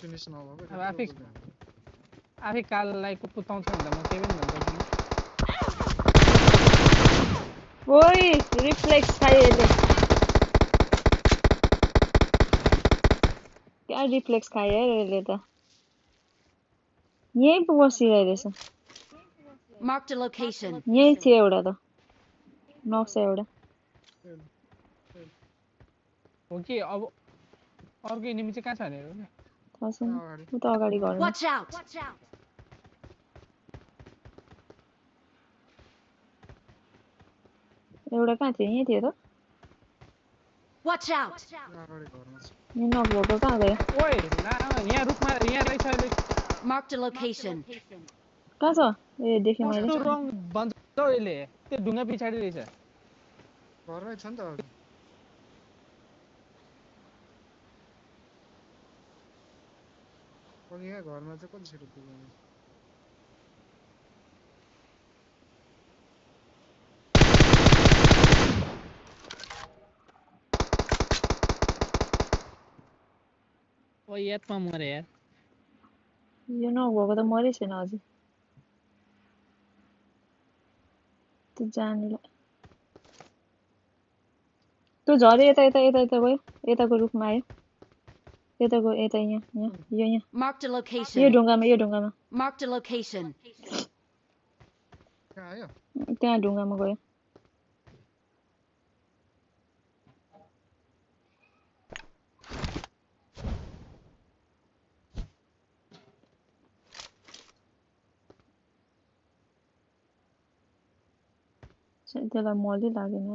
Finish नभएको अब आफै काललाई कुपुताउँछ भन्दा म केही पनि भन्दैन ओइ रिफ्लेक्स खायो यसले क्या रिफ्लेक्स खायो यार यसले त यही पो बसिरहेछ Marked a location. यही थियो एउटा त नक्सा एउटा हो कि अब अर्को एनिमी चाहिँ कहाँ छ भनेर थाहा छैन उ त अगाडि घरमा Watch out! एउटा कहाँ थियो यही थियो त Watch out! अगाडि घरमा छ यो नक भएको कहाँ गयो ओइ यहाँ रुखमा यहाँ रहेछ अहिले Marked a location. कहाँ छ ए देखेँ मैले कस्तो रङ बन्छ हौ यसले त्यो ढुङ्गा पछाडि रहेछ घरमै छ नि त अघि अघि यहाँ घरमा चाहिँ कति छिटो पुग्यो ओ यादमा मरे यार यो नक भएको त मरै छैन अझै त्यो जानेलाई त्यो झरे यता यता यता यता गयो यताको रुखमा आयो यताको यता यहाँ यहाँ Marked a यो location. ढुङ्गामा Marked a location. कहाँ आयो त्यहाँ ढुङ्गामा गयो त्यसलाई मलै लागेन